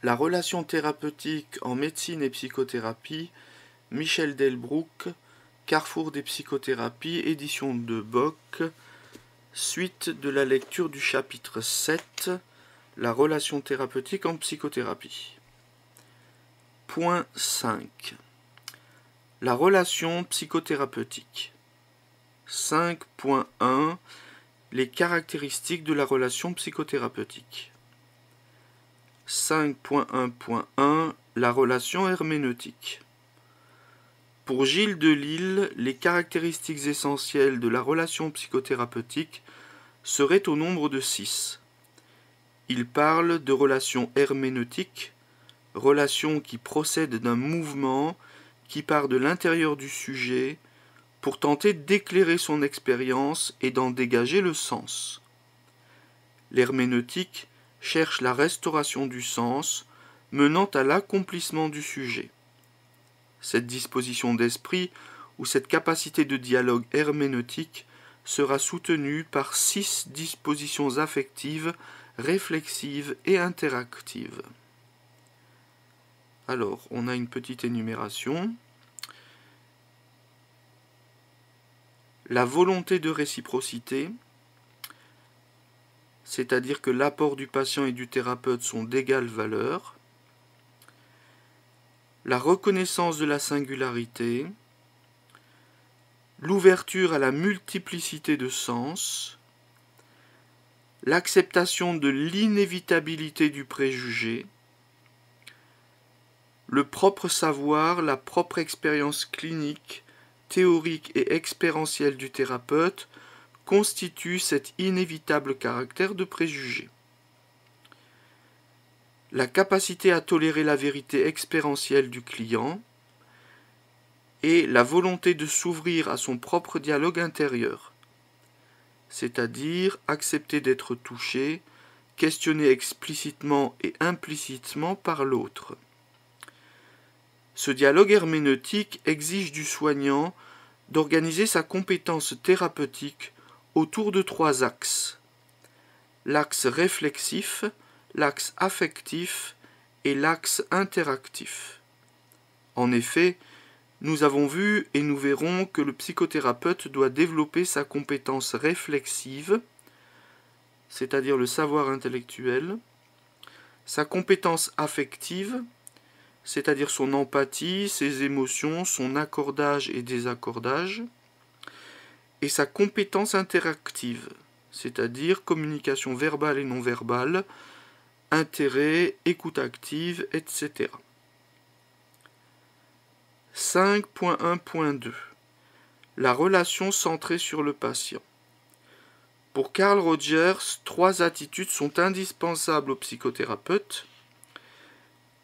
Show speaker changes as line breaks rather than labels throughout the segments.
La relation thérapeutique en médecine et psychothérapie, Michel Delbrück, Carrefour des psychothérapies, édition de Bock, suite de la lecture du chapitre 7, la relation thérapeutique en psychothérapie. Point 5. La relation psychothérapeutique. 5.1. Les caractéristiques de la relation psychothérapeutique. 5.1.1. La relation herméneutique. Pour Gilles Delille, les caractéristiques essentielles de la relation psychothérapeutique seraient au nombre de 6. Il parle de relation herméneutique, relation qui procède d'un mouvement qui part de l'intérieur du sujet pour tenter d'éclairer son expérience et d'en dégager le sens. L'herméneutique cherche la restauration du sens, menant à l'accomplissement du sujet. Cette disposition d'esprit ou cette capacité de dialogue herméneutique sera soutenue par 6 dispositions affectives, réflexives et interactives. Alors, on a une petite énumération. La volonté de réciprocité, c'est-à-dire que l'apport du patient et du thérapeute sont d'égale valeur. La reconnaissance de la singularité, l'ouverture à la multiplicité de sens, l'acceptation de l'inévitabilité du préjugé, le propre savoir, la propre expérience clinique, théorique et expérientielle du thérapeute constituent cet inévitable caractère de préjugé. La capacité à tolérer la vérité expérientielle du client et la volonté de s'ouvrir à son propre dialogue intérieur, c'est-à-dire accepter d'être touché, questionné explicitement et implicitement par l'autre. Ce dialogue herméneutique exige du soignant d'organiser sa compétence thérapeutique autour de 3 axes: l'axe réflexif, l'axe affectif et l'axe interactif. En effet, nous avons vu et nous verrons que le psychothérapeute doit développer sa compétence réflexive, c'est-à-dire le savoir intellectuel, sa compétence affective, c'est-à-dire son empathie, ses émotions, son accordage et désaccordage, et sa compétence interactive, c'est-à-dire communication verbale et non verbale, intérêt, écoute active, etc. 5.1.2. La relation centrée sur le patient. Pour Carl Rogers, 3 attitudes sont indispensables au psychothérapeute: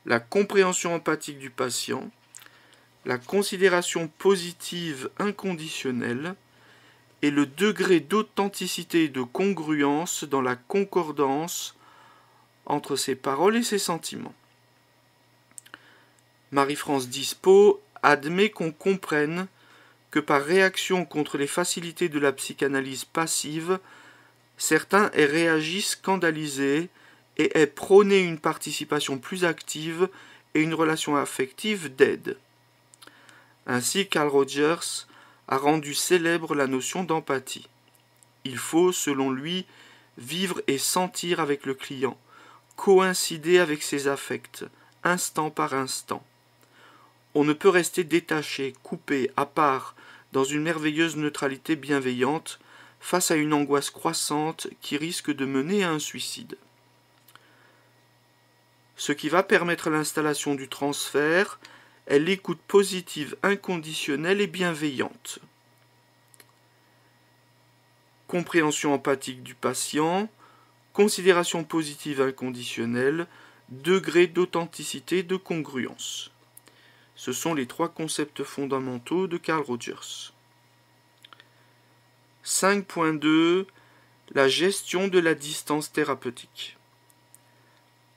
la compréhension empathique du patient, la considération positive inconditionnelle et le degré d'authenticité et de congruence dans la concordance entre ses paroles et ses sentiments. Marie-France Dispo admet qu'on comprenne que par réaction contre les facilités de la psychanalyse passive, certains aient réagi scandalisés et aient prôné une participation plus active et une relation affective d'aide. Ainsi, Carl Rogers a rendu célèbre la notion d'empathie. Il faut, selon lui, vivre et sentir avec le client, coïncider avec ses affects, instant par instant. On ne peut rester détaché, coupé, à part, dans une merveilleuse neutralité bienveillante, face à une angoisse croissante qui risque de mener à un suicide. Ce qui va permettre l'installation du transfert est l'écoute positive inconditionnelle et bienveillante. Compréhension empathique du patient, considération positive inconditionnelle, degré d'authenticité et de congruence. Ce sont les 3 concepts fondamentaux de Carl Rogers. 5.2. La gestion de la distance thérapeutique.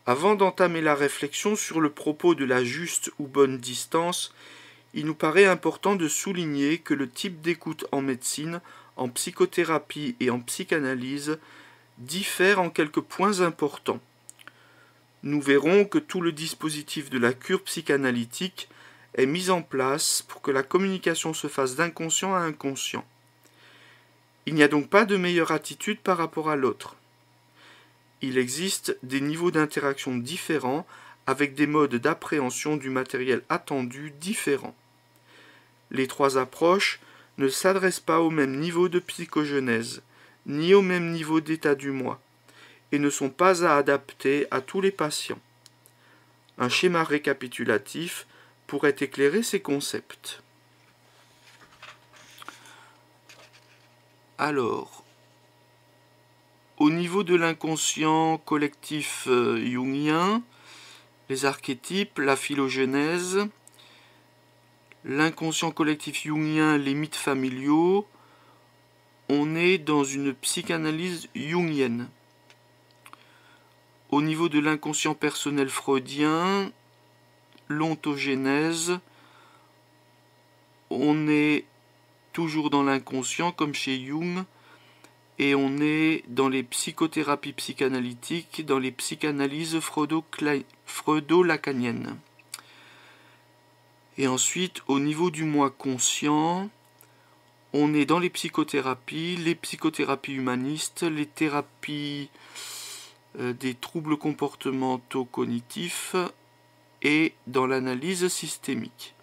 Avant d'entamer la réflexion sur le propos de la juste ou bonne distance, il nous paraît important de souligner que le type d'écoute en médecine, en psychothérapie et en psychanalyse diffère en quelques points importants. nous verrons que tout le dispositif de la cure psychanalytique est mis en place pour que la communication se fasse d'inconscient à inconscient. Il n'y a donc pas de meilleure attitude par rapport à l'autre. Il existe des niveaux d'interaction différents avec des modes d'appréhension du matériel attendu différents. Les trois approches ne s'adressent pas au même niveau de psychogenèse, ni au même niveau d'état du moi, et ne sont pas à adapter à tous les patients. Un schéma récapitulatif pourrait éclairer ces concepts. Alors, au niveau de l'inconscient collectif jungien, les archétypes, la phylogenèse, l'inconscient collectif jungien, les mythes familiaux, on est dans une psychanalyse jungienne. Au niveau de l'inconscient personnel freudien, l'ontogénèse, on est toujours dans l'inconscient comme chez Jung, et on est dans les psychothérapies psychanalytiques, dans les psychanalyses freudo-lacaniennes. Et ensuite, au niveau du moi conscient, on est dans les psychothérapies humanistes, les thérapies des troubles comportementaux cognitifs et dans l'analyse systémique.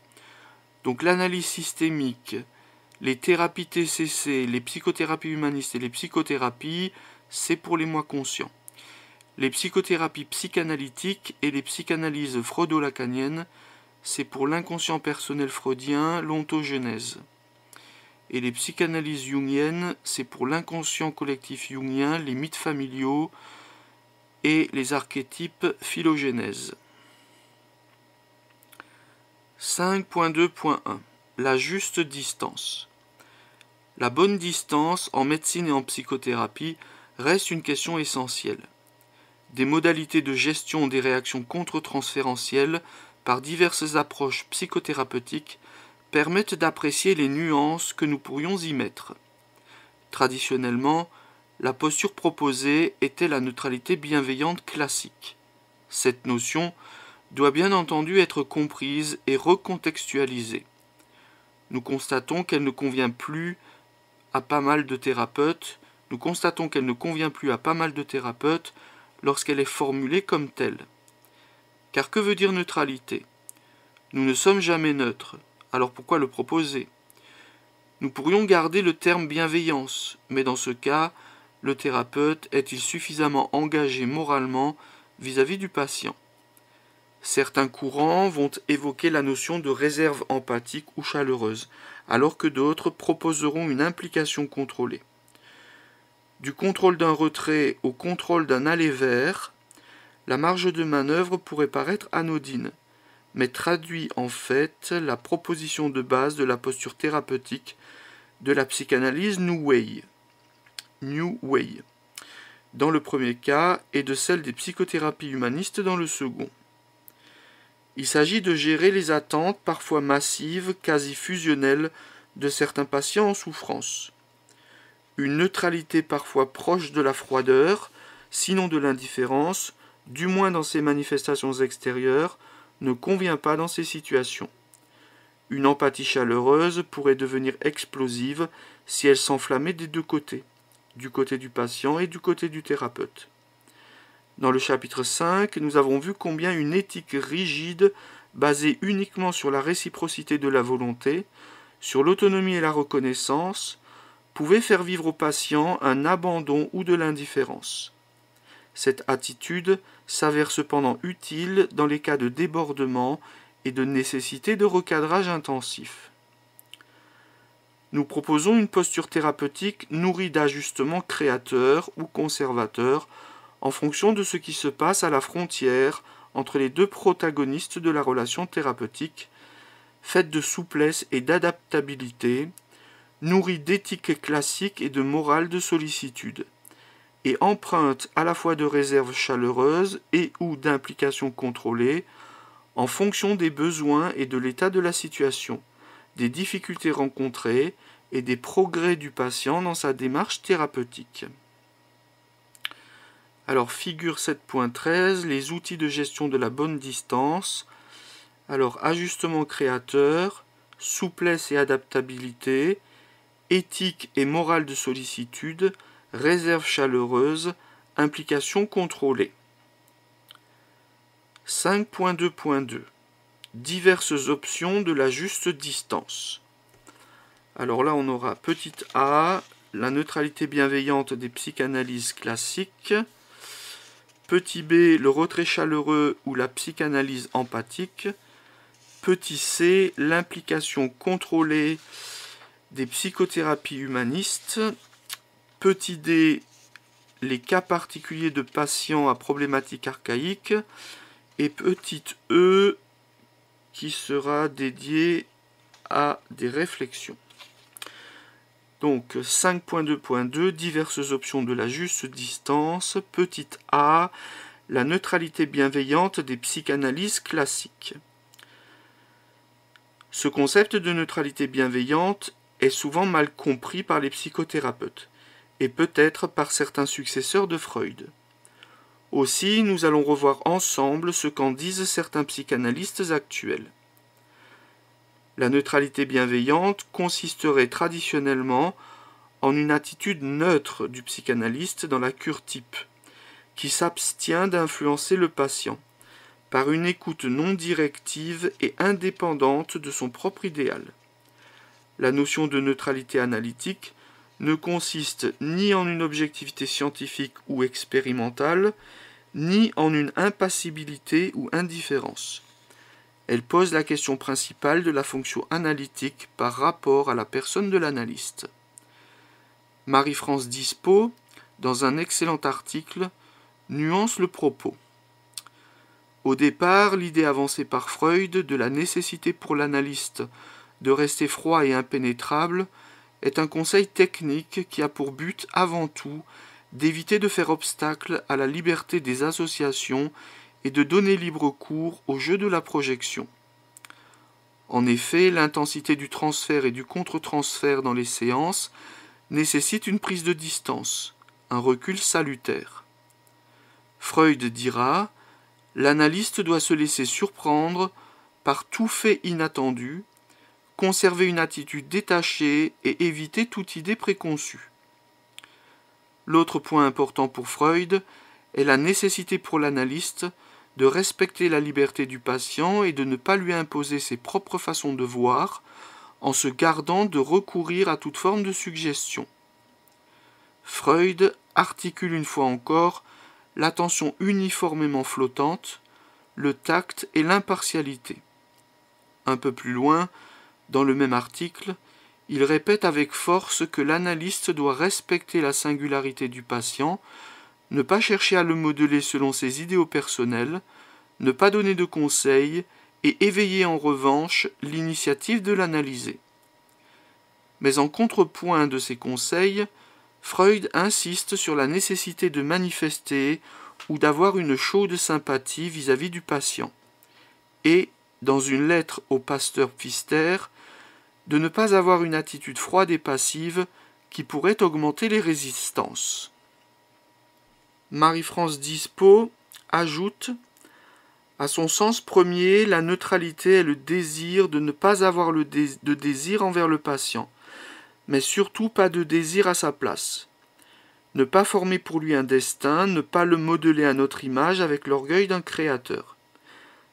Donc l'analyse systémique, les thérapies TCC, les psychothérapies humanistes et les psychothérapies, c'est pour les moi conscients. Les psychothérapies psychanalytiques et les psychanalyses freudo-lacaniennes, c'est pour l'inconscient personnel freudien, l'ontogénèse. Et les psychanalyses jungiennes, c'est pour l'inconscient collectif jungien, les mythes familiaux et les archétypes phylogénèse. 5.2.1 La juste distance. La bonne distance en médecine et en psychothérapie reste une question essentielle. Des modalités de gestion des réactions contre-transférentielles par diverses approches psychothérapeutiques permettent d'apprécier les nuances que nous pourrions y mettre. Traditionnellement, la posture proposée était la neutralité bienveillante classique. Cette notion doit bien entendu être comprise et recontextualisée. Nous constatons qu'elle ne convient plus à pas mal de thérapeutes, lorsqu'elle est formulée comme telle. Car que veut dire neutralité ? Nous ne sommes jamais neutres, alors pourquoi le proposer ? Nous pourrions garder le terme bienveillance, mais dans ce cas, le thérapeute est-il suffisamment engagé moralement vis-à-vis du patient ? Certains courants vont évoquer la notion de réserve empathique ou chaleureuse, alors que d'autres proposeront une implication contrôlée. Du contrôle d'un retrait au contrôle d'un aller vers, la marge de manœuvre pourrait paraître anodine, mais traduit en fait la proposition de base de la posture thérapeutique de la psychanalyse New Way, dans le premier cas, et de celle des psychothérapies humanistes dans le second. Il s'agit de gérer les attentes parfois massives, quasi fusionnelles, de certains patients en souffrance. Une neutralité parfois proche de la froideur, sinon de l'indifférence, du moins dans ses manifestations extérieures, ne convient pas dans ces situations. Une empathie chaleureuse pourrait devenir explosive si elle s'enflammait des deux côtés, du côté du patient et du côté du thérapeute. Dans le chapitre 5, nous avons vu combien une éthique rigide, basée uniquement sur la réciprocité de la volonté, sur l'autonomie et la reconnaissance, pouvait faire vivre au patient un abandon ou de l'indifférence. Cette attitude s'avère cependant utile dans les cas de débordement et de nécessité de recadrage intensif. Nous proposons une posture thérapeutique nourrie d'ajustements créateurs ou conservateurs en fonction de ce qui se passe à la frontière entre les deux protagonistes de la relation thérapeutique, faite de souplesse et d'adaptabilité, nourrie d'éthique classique et de morale de sollicitude, et empreinte à la fois de réserve chaleureuse et ou d'implication contrôlée, en fonction des besoins et de l'état de la situation, des difficultés rencontrées et des progrès du patient dans sa démarche thérapeutique. Alors, figure 7.13, les outils de gestion de la bonne distance. Alors, ajustement créateur, souplesse et adaptabilité, éthique et morale de sollicitude, réserve chaleureuse, implication contrôlée. 5.2.2 Diverses options de la juste distance. Alors là, on aura petit a, la neutralité bienveillante des psychanalyses classiques. Petit b, le retrait chaleureux ou la psychanalyse empathique. Petit c, l'implication contrôlée des psychothérapies humanistes. Petit d, les cas particuliers de patients à problématiques archaïques. Et petit e, qui sera dédié à des réflexions. Donc 5.2.2, diverses options de la juste distance. Petit a, la neutralité bienveillante des psychanalyses classiques. Ce concept de neutralité bienveillante est souvent mal compris par les psychothérapeutes, et peut-être par certains successeurs de Freud. Aussi, nous allons revoir ensemble ce qu'en disent certains psychanalystes actuels. La neutralité bienveillante consisterait traditionnellement en une attitude neutre du psychanalyste dans la cure type, qui s'abstient d'influencer le patient, par une écoute non directive et indépendante de son propre idéal. La notion de neutralité analytique ne consiste ni en une objectivité scientifique ou expérimentale, ni en une impassibilité ou indifférence. Elle pose la question principale de la fonction analytique par rapport à la personne de l'analyste. Marie-France Dispo, dans un excellent article, nuance le propos. Au départ, l'idée avancée par Freud de la nécessité pour l'analyste de rester froid et impénétrable est un conseil technique qui a pour but avant tout d'éviter de faire obstacle à la liberté des associations et de donner libre cours au jeu de la projection. En effet, l'intensité du transfert et du contre-transfert dans les séances nécessite une prise de distance, un recul salutaire. Freud dira « L'analyste doit se laisser surprendre par tout fait inattendu, conserver une attitude détachée et éviter toute idée préconçue. » L'autre point important pour Freud est la nécessité pour l'analyste de respecter la liberté du patient et de ne pas lui imposer ses propres façons de voir, en se gardant de recourir à toute forme de suggestion. Freud articule une fois encore l'attention uniformément flottante, le tact et l'impartialité. Un peu plus loin, dans le même article, il répète avec force que l'analyste doit respecter la singularité du patient, ne pas chercher à le modeler selon ses idéaux personnels, ne pas donner de conseils et éveiller en revanche l'initiative de l'analyser. Mais en contrepoint de ces conseils, Freud insiste sur la nécessité de manifester ou d'avoir une chaude sympathie vis-à-vis du patient, et, dans une lettre au pasteur Pfister, de ne pas avoir une attitude froide et passive qui pourrait augmenter les résistances. Marie-France Dispo ajoute « À son sens premier, la neutralité est le désir de ne pas avoir de désir envers le patient, mais surtout pas de désir à sa place. Ne pas former pour lui un destin, ne pas le modeler à notre image avec l'orgueil d'un créateur.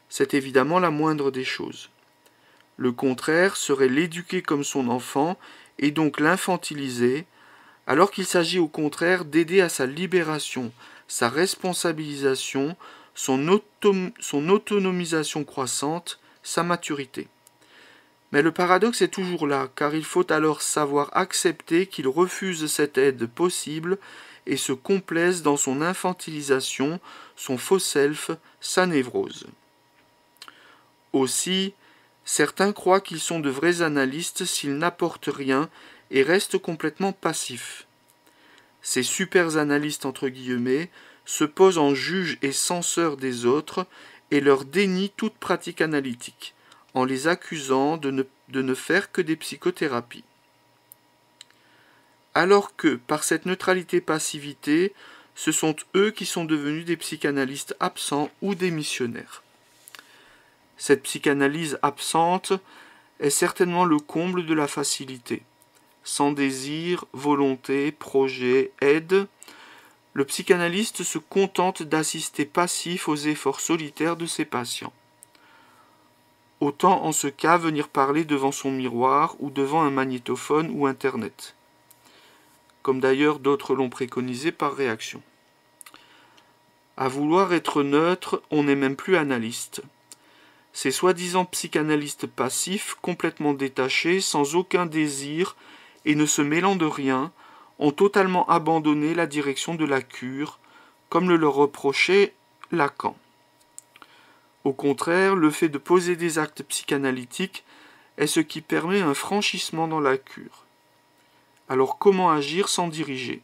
C'est évidemment la moindre des choses. Le contraire serait l'éduquer comme son enfant et donc l'infantiliser, alors qu'il s'agit au contraire d'aider à sa libération, sa responsabilisation, son autonomisation croissante, sa maturité. Mais le paradoxe est toujours là, car il faut alors savoir accepter qu'il refuse cette aide possible et se complaise dans son infantilisation, son faux self, sa névrose. Aussi, certains croient qu'ils sont de vrais analystes s'ils n'apportent rien et restent complètement passifs. Ces super analystes entre guillemets se posent en juges et censeurs des autres et leur dénient toute pratique analytique, en les accusant de ne faire que des psychothérapies. Alors que, par cette neutralité-passivité, ce sont eux qui sont devenus des psychanalystes absents ou des missionnaires. Cette psychanalyse absente est certainement le comble de la facilité. Sans désir, volonté, projet, aide, le psychanalyste se contente d'assister passif aux efforts solitaires de ses patients. Autant en ce cas venir parler devant son miroir ou devant un magnétophone ou Internet, comme d'ailleurs d'autres l'ont préconisé par réaction. À vouloir être neutre, on n'est même plus analyste. Ces soi-disant psychanalystes passifs, complètement détachés, sans aucun désir et ne se mêlant de rien, ont totalement abandonné la direction de la cure, comme le leur reprochait Lacan. Au contraire, le fait de poser des actes psychanalytiques est ce qui permet un franchissement dans la cure. Alors comment agir sans diriger ?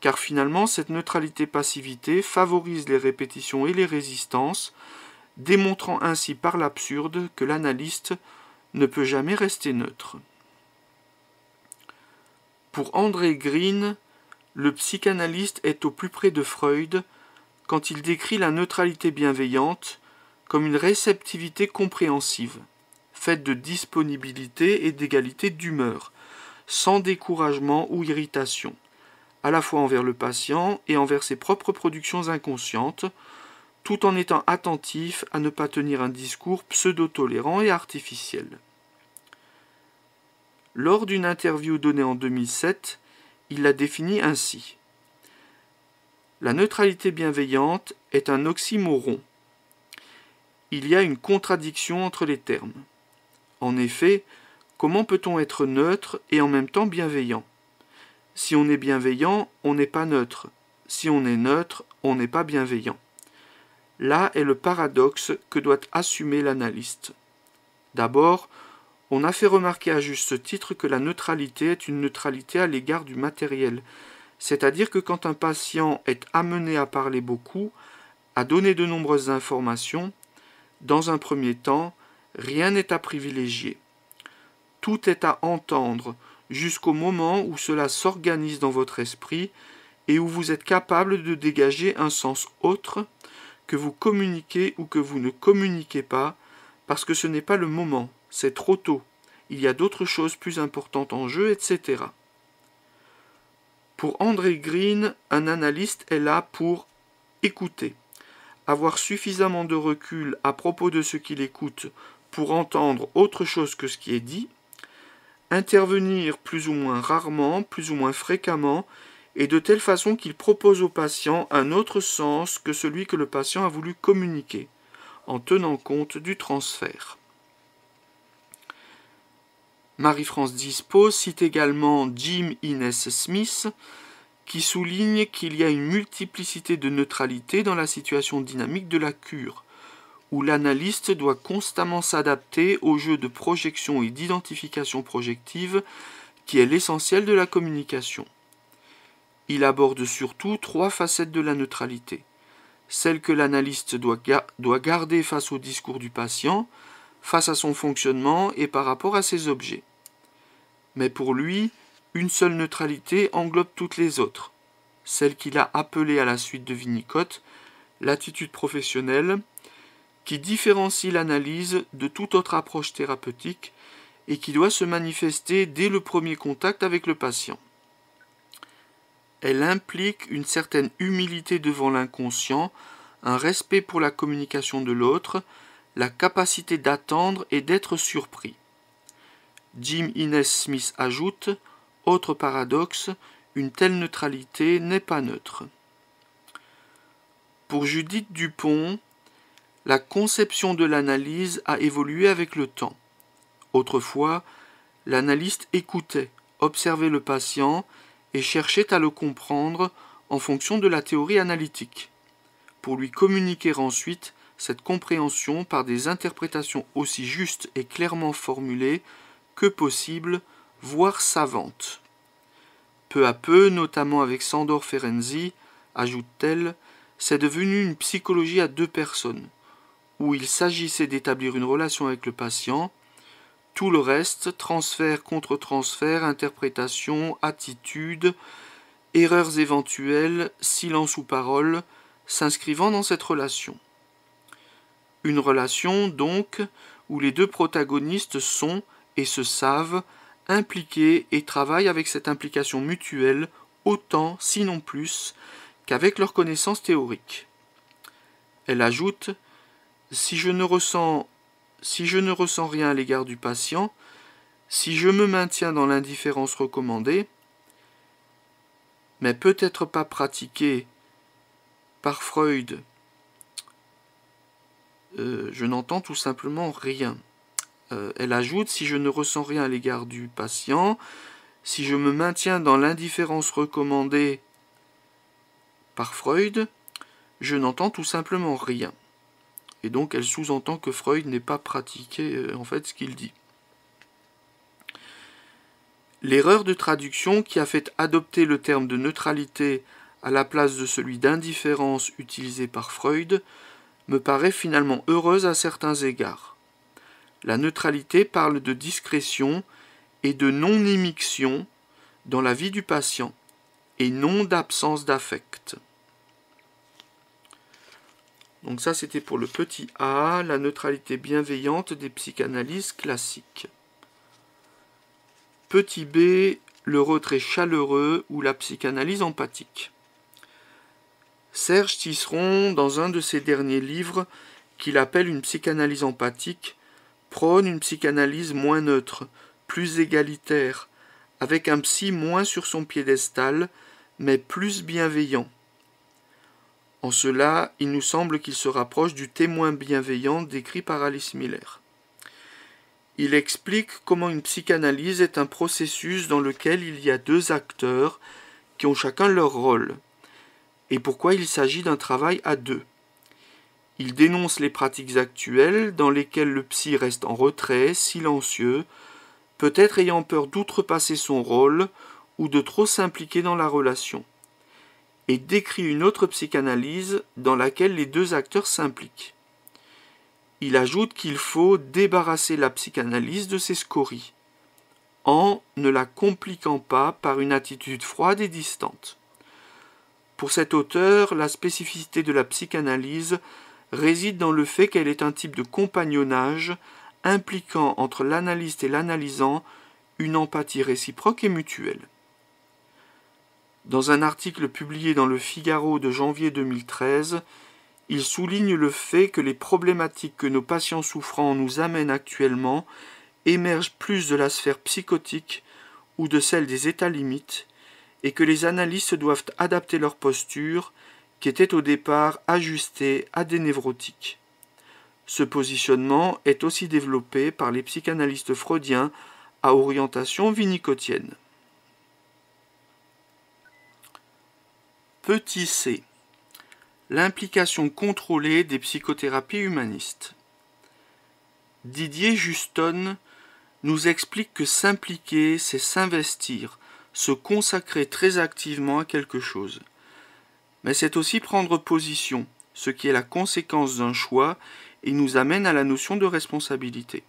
Car finalement, cette neutralité-passivité favorise les répétitions et les résistances, démontrant ainsi par l'absurde que l'analyste ne peut jamais rester neutre. Pour André Green, le psychanalyste est au plus près de Freud quand il décrit la neutralité bienveillante comme une réceptivité compréhensive, faite de disponibilité et d'égalité d'humeur, sans découragement ou irritation, à la fois envers le patient et envers ses propres productions inconscientes, tout en étant attentif à ne pas tenir un discours pseudo-tolérant et artificiel. Lors d'une interview donnée en 2007, il la définit ainsi. La neutralité bienveillante est un oxymoron. Il y a une contradiction entre les termes. En effet, comment peut-on être neutre et en même temps bienveillant ? Si on est bienveillant, on n'est pas neutre. Si on est neutre, on n'est pas bienveillant. Là est le paradoxe que doit assumer l'analyste. D'abord, on a fait remarquer à juste titre que la neutralité est une neutralité à l'égard du matériel, c'est-à-dire que quand un patient est amené à parler beaucoup, à donner de nombreuses informations, dans un premier temps, rien n'est à privilégier. Tout est à entendre jusqu'au moment où cela s'organise dans votre esprit et où vous êtes capable de dégager un sens autre que vous communiquez ou que vous ne communiquez pas, parce que ce n'est pas le moment, c'est trop tôt, il y a d'autres choses plus importantes en jeu, etc. Pour André Green, un analyste est là pour écouter, avoir suffisamment de recul à propos de ce qu'il écoute pour entendre autre chose que ce qui est dit, intervenir plus ou moins rarement, plus ou moins fréquemment, et de telle façon qu'il propose au patient un autre sens que celui que le patient a voulu communiquer, en tenant compte du transfert. Marie-France Dispo cite également Jim Innes Smith, qui souligne qu'il y a une multiplicité de neutralité dans la situation dynamique de la cure, où l'analyste doit constamment s'adapter au jeu de projection et d'identification projective qui est l'essentiel de la communication. Il aborde surtout 3 facettes de la neutralité. Celle que l'analyste doit garder face au discours du patient, face à son fonctionnement et par rapport à ses objets. Mais pour lui, une seule neutralité englobe toutes les autres. Celle qu'il a appelée à la suite de Winnicott, l'attitude professionnelle, qui différencie l'analyse de toute autre approche thérapeutique et qui doit se manifester dès le premier contact avec le patient. Elle implique une certaine humilité devant l'inconscient, un respect pour la communication de l'autre, la capacité d'attendre et d'être surpris. Jim Innes Smith ajoute, autre paradoxe, une telle neutralité n'est pas neutre. Pour Judith Dupont, la conception de l'analyse a évolué avec le temps. Autrefois, l'analyste écoutait, observait le patient et cherchait à le comprendre en fonction de la théorie analytique, pour lui communiquer ensuite cette compréhension par des interprétations aussi justes et clairement formulées que possible, voire savantes. Peu à peu, notamment avec Sándor Ferenczi, ajoute-t-elle, c'est devenu une psychologie à 2 personnes, où il s'agissait d'établir une relation avec le patient. Tout le reste, transfert contre transfert, interprétation, attitude, erreurs éventuelles, silence ou parole s'inscrivant dans cette relation. Une relation, donc, où les deux protagonistes sont et se savent impliqués et travaillent avec cette implication mutuelle autant, sinon plus, qu'avec leur connaissance théorique. Elle ajoute « si je ne ressens rien à l'égard du patient, si je me maintiens dans l'indifférence recommandée, mais peut-être pas pratiquée par Freud, je n'entends tout simplement rien. » Elle ajoute « si je ne ressens rien à l'égard du patient, si je me maintiens dans l'indifférence recommandée par Freud, je n'entends tout simplement rien. » Et donc elle sous-entend que Freud n'ait pas pratiqué en fait ce qu'il dit. L'erreur de traduction qui a fait adopter le terme de neutralité à la place de celui d'indifférence utilisé par Freud me paraît finalement heureuse à certains égards. La neutralité parle de discrétion et de non-immixtion dans la vie du patient, et non d'absence d'affect. Donc ça, c'était pour le petit a, la neutralité bienveillante des psychanalyses classiques. Petit b, le retrait chaleureux ou la psychanalyse empathique. Serge Tisseron, dans un de ses derniers livres, qu'il appelle une psychanalyse empathique, prône une psychanalyse moins neutre, plus égalitaire, avec un psy moins sur son piédestal, mais plus bienveillant. En cela, il nous semble qu'il se rapproche du témoin bienveillant décrit par Alice Miller. Il explique comment une psychanalyse est un processus dans lequel il y a deux acteurs qui ont chacun leur rôle, et pourquoi il s'agit d'un travail à deux. Il dénonce les pratiques actuelles dans lesquelles le psy reste en retrait, silencieux, peut-être ayant peur d'outrepasser son rôle ou de trop s'impliquer dans la relation, et décrit une autre psychanalyse dans laquelle les deux acteurs s'impliquent. Il ajoute qu'il faut débarrasser la psychanalyse de ses scories, en ne la compliquant pas par une attitude froide et distante. Pour cet auteur, la spécificité de la psychanalyse réside dans le fait qu'elle est un type de compagnonnage impliquant entre l'analyste et l'analysant une empathie réciproque et mutuelle. Dans un article publié dans le Figaro de janvier 2013, il souligne le fait que les problématiques que nos patients souffrants nous amènent actuellement émergent plus de la sphère psychotique ou de celle des états limites, et que les analystes doivent adapter leur posture, qui était au départ ajustée à des névrotiques. Ce positionnement est aussi développé par les psychanalystes freudiens à orientation winnicottienne. Petit c. L'implication contrôlée des psychothérapies humanistes. Didier Juston nous explique que s'impliquer, c'est s'investir, se consacrer très activement à quelque chose. Mais c'est aussi prendre position, ce qui est la conséquence d'un choix et nous amène à la notion de responsabilité.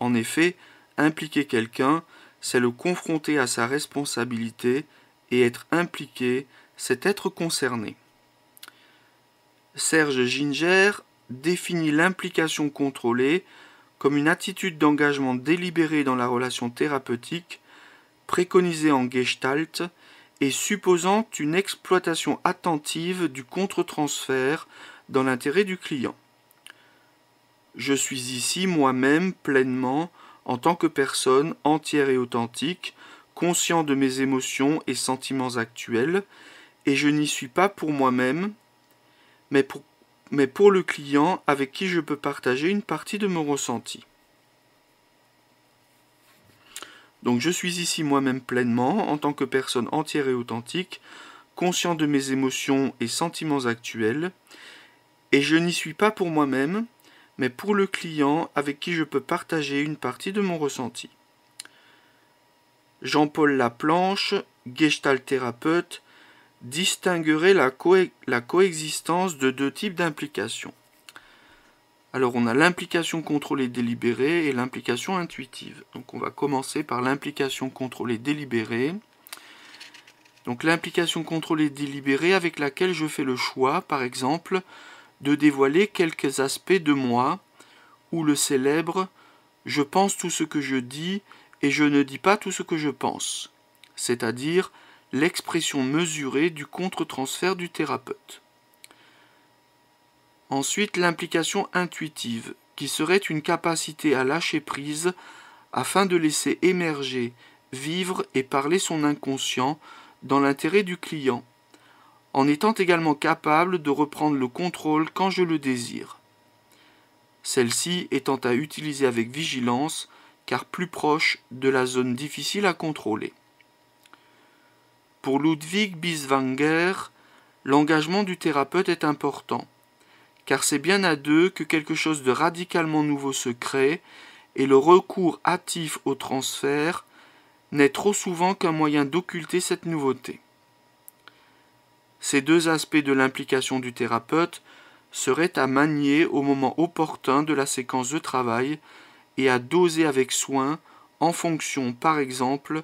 En effet, impliquer quelqu'un, c'est le confronter à sa responsabilité, et être impliqué, c'est être concerné. Serge Ginger définit l'implication contrôlée comme une attitude d'engagement délibéré dans la relation thérapeutique, préconisée en Gestalt et supposant une exploitation attentive du contre-transfert dans l'intérêt du client. Je suis ici moi-même pleinement, en tant que personne entière et authentique, conscient de mes émotions et sentiments actuels, et je n'y suis pas pour moi-même, mais pour le client avec qui je peux partager une partie de mon ressenti. Donc je suis ici moi-même pleinement, en tant que personne entière et authentique, conscient de mes émotions et sentiments actuels, et je n'y suis pas pour moi-même, mais pour le client avec qui je peux partager une partie de mon ressenti. Jean-Paul Laplanche, Gestalt thérapeute, distinguerait la coexistence de deux types d'implication. Alors on a l'implication contrôlée délibérée et l'implication intuitive. Donc on va commencer par l'implication contrôlée délibérée. Donc l'implication contrôlée délibérée avec laquelle je fais le choix, par exemple, de dévoiler quelques aspects de moi, ou le célèbre « je pense tout ce que je dis et je ne dis pas tout ce que je pense », c'est-à-dire l'expression mesurée du contre-transfert du thérapeute. Ensuite, l'implication intuitive, qui serait une capacité à lâcher prise afin de laisser émerger, vivre et parler son inconscient dans l'intérêt du client, en étant également capable de reprendre le contrôle quand je le désire. Celle-ci étant à utiliser avec vigilance, car plus proche de la zone difficile à contrôler. Pour Ludwig Bieswanger, l'engagement du thérapeute est important, car c'est bien à deux que quelque chose de radicalement nouveau se crée, et le recours hâtif au transfert n'est trop souvent qu'un moyen d'occulter cette nouveauté. Ces deux aspects de l'implication du thérapeute seraient à manier au moment opportun de la séquence de travail et à doser avec soin en fonction, par exemple,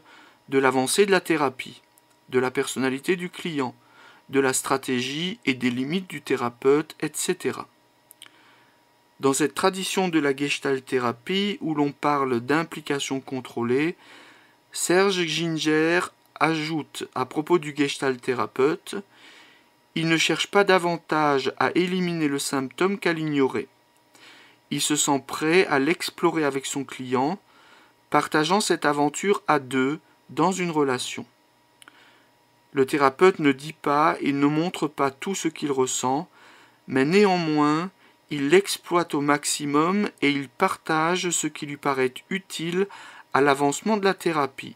de l'avancée de la thérapie, de la personnalité du client, de la stratégie et des limites du thérapeute, etc. Dans cette tradition de la Gestalt-thérapie où l'on parle d'implication contrôlée, Serge Ginger ajoute à propos du Gestalt-thérapeute: il ne cherche pas davantage à éliminer le symptôme qu'à l'ignorer. Il se sent prêt à l'explorer avec son client, partageant cette aventure à deux dans une relation. Le thérapeute ne dit pas et ne montre pas tout ce qu'il ressent, mais néanmoins, il l'exploite au maximum et il partage ce qui lui paraît utile à l'avancement de la thérapie.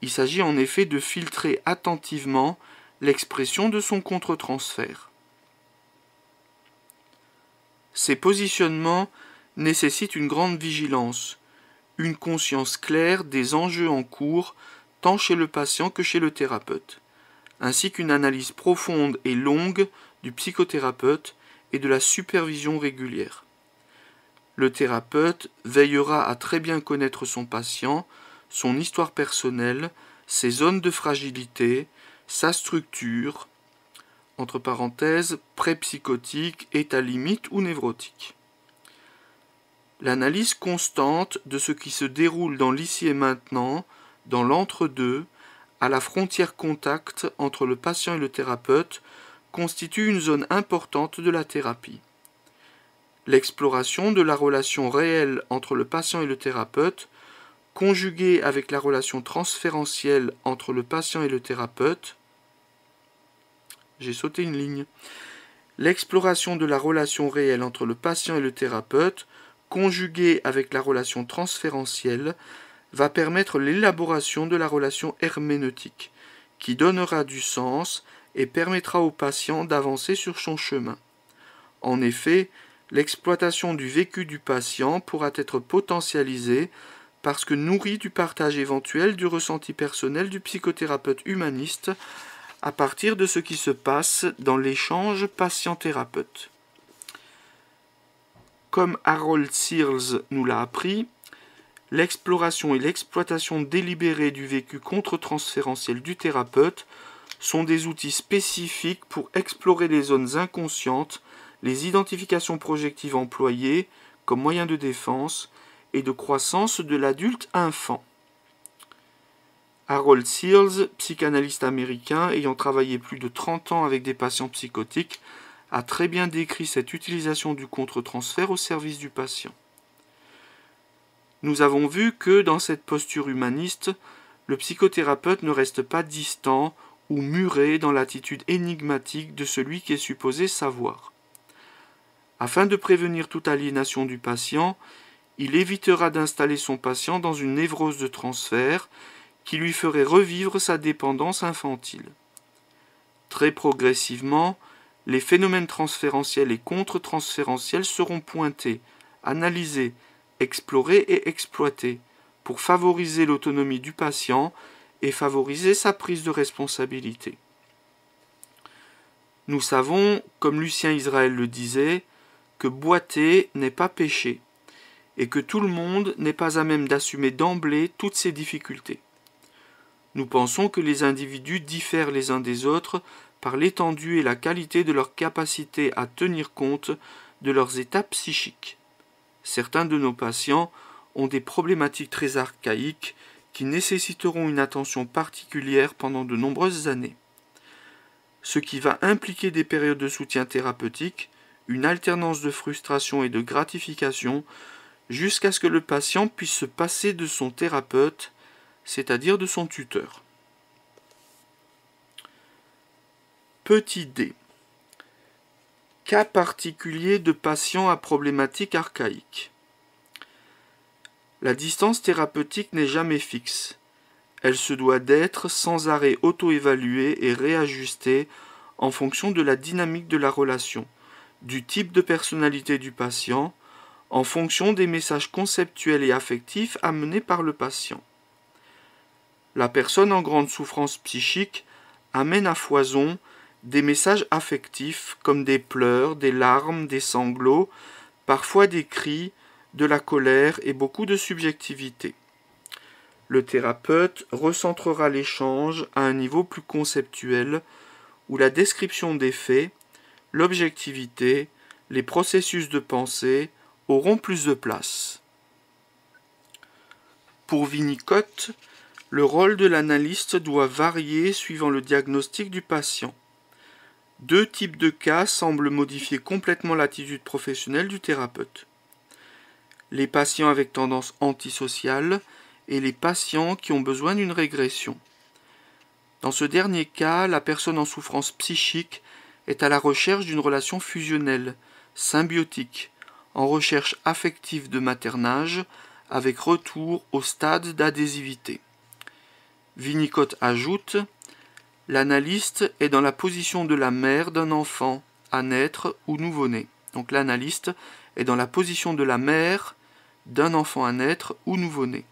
Il s'agit en effet de filtrer attentivement l'expression de son contre-transfert. Ces positionnements nécessitent une grande vigilance, une conscience claire des enjeux en cours tant chez le patient que chez le thérapeute, ainsi qu'une analyse profonde et longue du psychothérapeute et de la supervision régulière. Le thérapeute veillera à très bien connaître son patient, son histoire personnelle, ses zones de fragilité, sa structure, entre parenthèses, pré-psychotique, état limite ou névrotique. L'analyse constante de ce qui se déroule dans l'ici et maintenant, dans l'entre-deux, à la frontière contact entre le patient et le thérapeute, constitue une zone importante de la thérapie. L'exploration de la relation réelle entre le patient et le thérapeute, conjuguée avec la relation transférentielle entre le patient et le thérapeute, L'exploration de la relation réelle entre le patient et le thérapeute, conjuguée avec la relation transférentielle, va permettre l'élaboration de la relation herméneutique, qui donnera du sens et permettra au patient d'avancer sur son chemin. En effet, l'exploitation du vécu du patient pourra être potentialisée parce que nourrie du partage éventuel du ressenti personnel du psychothérapeute humaniste à partir de ce qui se passe dans l'échange patient-thérapeute. Comme Harold Searles nous l'a appris, l'exploration et l'exploitation délibérée du vécu contre-transférentiel du thérapeute sont des outils spécifiques pour explorer les zones inconscientes, les identifications projectives employées comme moyen de défense et de croissance de l'adulte enfant. Harold Searles, psychanalyste américain ayant travaillé plus de 30 ans avec des patients psychotiques, a très bien décrit cette utilisation du contre-transfert au service du patient. Nous avons vu que dans cette posture humaniste, le psychothérapeute ne reste pas distant ou muré dans l'attitude énigmatique de celui qui est supposé savoir. Afin de prévenir toute aliénation du patient, il évitera d'installer son patient dans une névrose de transfert qui lui ferait revivre sa dépendance infantile. Très progressivement, les phénomènes transférentiels et contre-transférentiels seront pointés, analysés, explorés et exploités pour favoriser l'autonomie du patient et favoriser sa prise de responsabilité. Nous savons, comme Lucien Israël le disait, que boiter n'est pas pécher et que tout le monde n'est pas à même d'assumer d'emblée toutes ces difficultés. Nous pensons que les individus diffèrent les uns des autres par l'étendue et la qualité de leur capacité à tenir compte de leurs états psychiques. Certains de nos patients ont des problématiques très archaïques qui nécessiteront une attention particulière pendant de nombreuses années. Ce qui va impliquer des périodes de soutien thérapeutique, une alternance de frustration et de gratification, jusqu'à ce que le patient puisse se passer de son thérapeute, c'est-à-dire de son tuteur. Petit d. Cas particulier de patients à problématique archaïque. La distance thérapeutique n'est jamais fixe. Elle se doit d'être sans arrêt auto-évaluée et réajustée en fonction de la dynamique de la relation, du type de personnalité du patient, en fonction des messages conceptuels et affectifs amenés par le patient. La personne en grande souffrance psychique amène à foison des messages affectifs comme des pleurs, des larmes, des sanglots, parfois des cris, de la colère et beaucoup de subjectivité. Le thérapeute recentrera l'échange à un niveau plus conceptuel où la description des faits, l'objectivité, les processus de pensée auront plus de place. Pour Winnicott, le rôle de l'analyste doit varier suivant le diagnostic du patient. Deux types de cas semblent modifier complètement l'attitude professionnelle du thérapeute. Les patients avec tendance antisociale et les patients qui ont besoin d'une régression. Dans ce dernier cas, la personne en souffrance psychique est à la recherche d'une relation fusionnelle, symbiotique, en recherche affective de maternage, avec retour au stade d'adhésivité. Winnicott ajoute « L'analyste est dans la position de la mère d'un enfant à naître ou nouveau-né. » Donc l'analyste est dans la position de la mère d'un enfant à naître ou nouveau-né.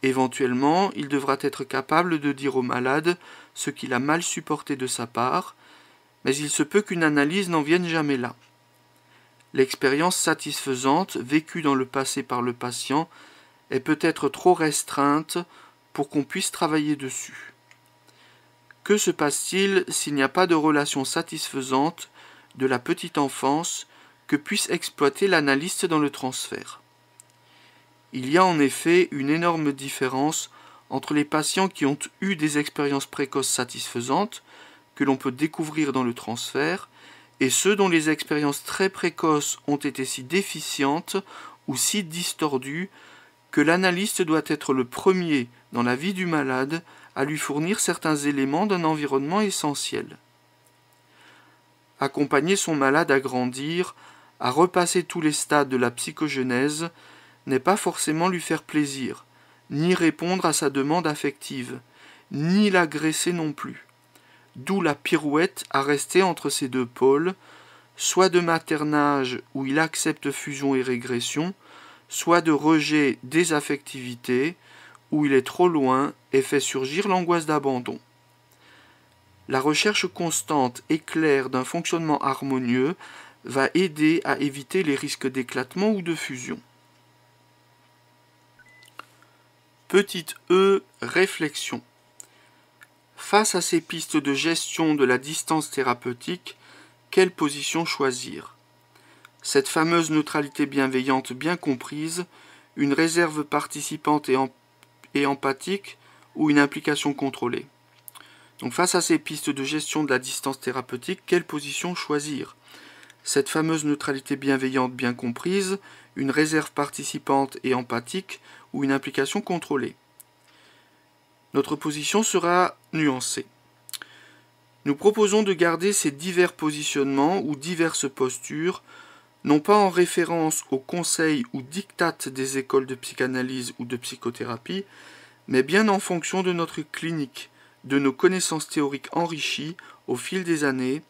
Éventuellement, il devra être capable de dire au malade ce qu'il a mal supporté de sa part, mais il se peut qu'une analyse n'en vienne jamais là. L'expérience satisfaisante vécue dans le passé par le patient est peut-être trop restreinte pour qu'on puisse travailler dessus. Que se passe-t-il s'il n'y a pas de relation satisfaisante de la petite enfance que puisse exploiter l'analyste dans le transfert? Il y a en effet une énorme différence entre les patients qui ont eu des expériences précoces satisfaisantes, que l'on peut découvrir dans le transfert, et ceux dont les expériences très précoces ont été si déficientes ou si distordues que l'analyste doit être le premier dans la vie du malade à lui fournir certains éléments d'un environnement essentiel. Accompagner son malade à grandir, à repasser tous les stades de la psychogenèse, n'est pas forcément lui faire plaisir, ni répondre à sa demande affective, ni l'agresser non plus. D'où la pirouette à rester entre ces deux pôles, soit de maternage où il accepte fusion et régression, soit de rejet désaffectivité, où il est trop loin et fait surgir l'angoisse d'abandon. La recherche constante et claire d'un fonctionnement harmonieux va aider à éviter les risques d'éclatement ou de fusion. Petite e, réflexion. Face à ces pistes de gestion de la distance thérapeutique, quelle position choisir? Cette fameuse neutralité bienveillante bien comprise, une réserve participante et empathique ou une implication contrôlée? Donc face à ces pistes de gestion de la distance thérapeutique, quelle position choisir? Cette fameuse neutralité bienveillante bien comprise, une réserve participante et empathique ou une implication contrôlée? Notre position sera nuancée. Nous proposons de garder ces divers positionnements ou diverses postures, non pas en référence aux conseils ou dictates des écoles de psychanalyse ou de psychothérapie, mais bien en fonction de notre clinique, de nos connaissances théoriques enrichies au fil des années,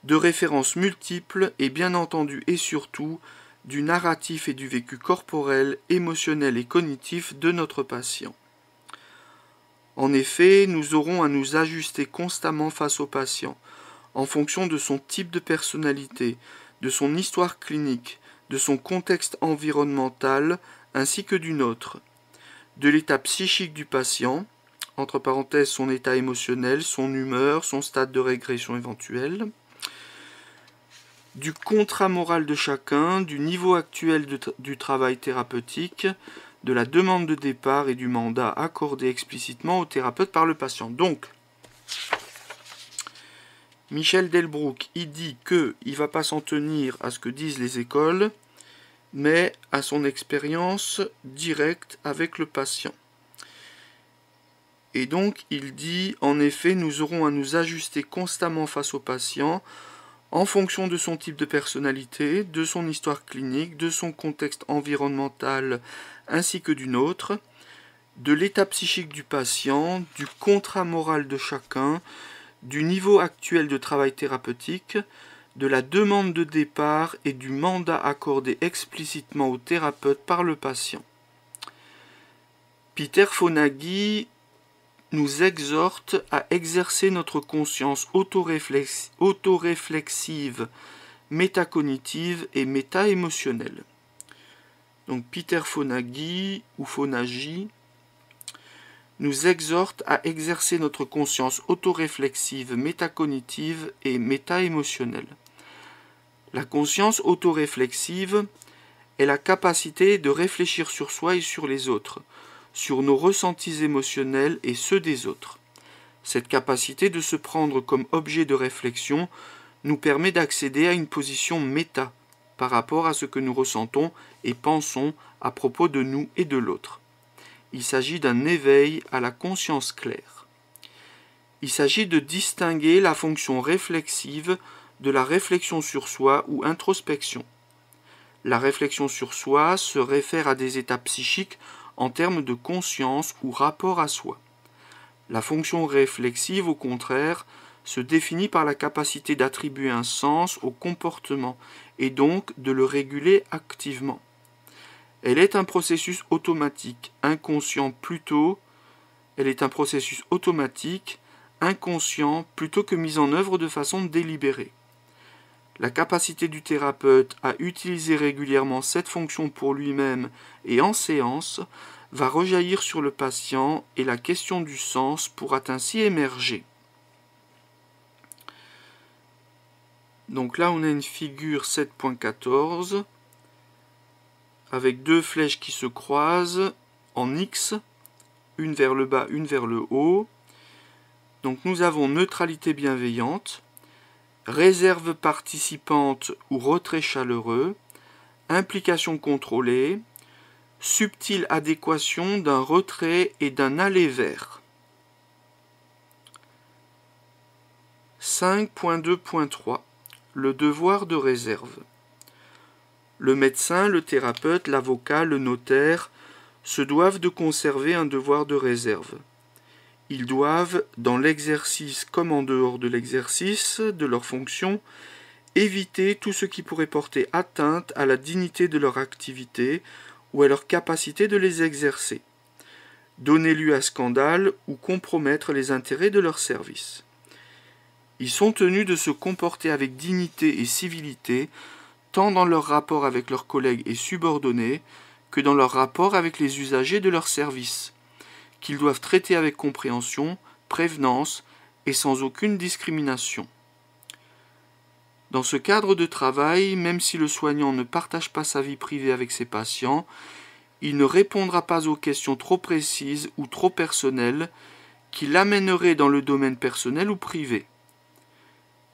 de références multiples et bien entendu et surtout du narratif et du vécu corporel, émotionnel et cognitif de notre patient. En effet, nous aurons à nous ajuster constamment face au patient, en fonction de son type de personnalité, de son histoire clinique, de son contexte environnemental, ainsi que du nôtre, de l'état psychique du patient, entre parenthèses son état émotionnel, son humeur, son stade de régression éventuelle, du contrat moral de chacun, du niveau actuel du travail thérapeutique, de la demande de départ et du mandat accordé explicitement au thérapeute par le patient. Donc, Michel Delbrück, il dit qu'il ne va pas s'en tenir à ce que disent les écoles, mais à son expérience directe avec le patient. Et donc, il dit, en effet, nous aurons à nous ajuster constamment face au patient, en fonction de son type de personnalité, de son histoire clinique, de son contexte environnemental ainsi que du nôtre, de l'état psychique du patient, du contrat moral de chacun, du niveau actuel de travail thérapeutique, de la demande de départ et du mandat accordé explicitement au thérapeute par le patient. Peter Fonagy nous exhorte à exercer notre conscience autoréflexive, métacognitive et méta-émotionnelle. Donc Peter Fonagy ou Fonagy nous exhorte à exercer notre conscience autoréflexive, métacognitive et méta-émotionnelle. La conscience autoréflexive est la capacité de réfléchir sur soi et sur les autres, sur nos ressentis émotionnels et ceux des autres. Cette capacité de se prendre comme objet de réflexion nous permet d'accéder à une position méta par rapport à ce que nous ressentons et pensons à propos de nous et de l'autre. Il s'agit d'un éveil à la conscience claire. Il s'agit de distinguer la fonction réflexive de la réflexion sur soi ou introspection. La réflexion sur soi se réfère à des états psychiques en termes de conscience ou rapport à soi. La fonction réflexive, au contraire, se définit par la capacité d'attribuer un sens au comportement et donc de le réguler activement. Elle est un processus automatique, inconscient plutôt que mis en œuvre de façon délibérée. La capacité du thérapeute à utiliser régulièrement cette fonction pour lui-même et en séance va rejaillir sur le patient et la question du sens pourra ainsi émerger. Donc là, on a une figure 7.14 avec deux flèches qui se croisent en X, une vers le bas, une vers le haut. Donc nous avons neutralité bienveillante, réserve participante ou retrait chaleureux, implication contrôlée, subtile adéquation d'un retrait et d'un aller vers. 5.2.3 Le devoir de réserve. Le médecin, le thérapeute, l'avocat, le notaire se doivent de conserver un devoir de réserve. Ils doivent, dans l'exercice comme en dehors de l'exercice de leurs fonctions, éviter tout ce qui pourrait porter atteinte à la dignité de leur activité ou à leur capacité de les exercer, donner lieu à scandale ou compromettre les intérêts de leur service. Ils sont tenus de se comporter avec dignité et civilité, tant dans leur rapport avec leurs collègues et subordonnés que dans leur rapport avec les usagers de leur service, qu'ils doivent traiter avec compréhension, prévenance et sans aucune discrimination. Dans ce cadre de travail, même si le soignant ne partage pas sa vie privée avec ses patients, il ne répondra pas aux questions trop précises ou trop personnelles qui l'amèneraient dans le domaine personnel ou privé.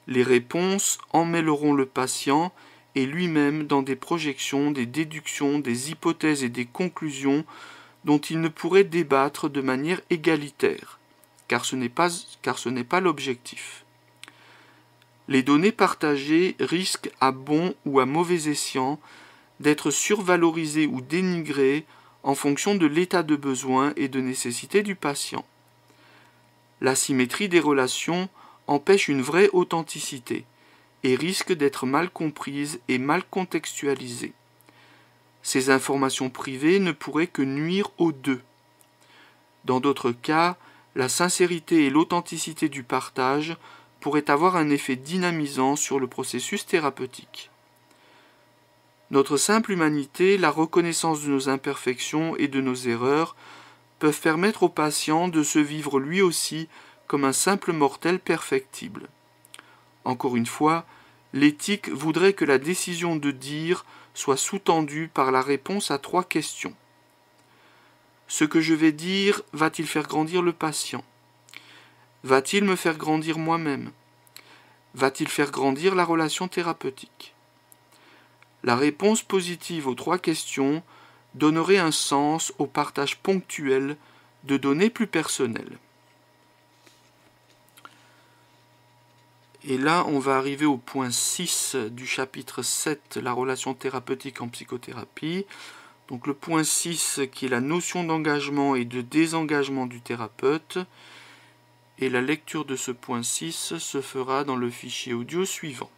Les réponses emmêleront le patient et lui-même dans des projections, des déductions, des hypothèses et des conclusions dont il ne pourrait débattre de manière égalitaire, car ce n'est pas l'objectif. Les données partagées risquent à bon ou à mauvais escient d'être survalorisées ou dénigrées en fonction de l'état de besoin et de nécessité du patient. L'asymétrie des relations empêche une vraie authenticité et risque d'être mal comprise et mal contextualisée. Ces informations privées ne pourraient que nuire aux deux. Dans d'autres cas, la sincérité et l'authenticité du partage pourraient avoir un effet dynamisant sur le processus thérapeutique. Notre simple humanité, la reconnaissance de nos imperfections et de nos erreurs peuvent permettre au patient de se vivre lui aussi comme un simple mortel perfectible. Encore une fois, l'éthique voudrait que la décision de dire soit sous-tendue par la réponse à 3 questions. Ce que je vais dire va-t-il faire grandir le patient? Va-t-il me faire grandir moi-même? Va-t-il faire grandir la relation thérapeutique? La réponse positive aux 3 questions donnerait un sens au partage ponctuel de données plus personnelles. Et là, on va arriver au point 6 du chapitre 7, la relation thérapeutique en psychothérapie. Donc le point 6 qui est la notion d'engagement et de désengagement du thérapeute. Et la lecture de ce point 6 se fera dans le fichier audio suivant.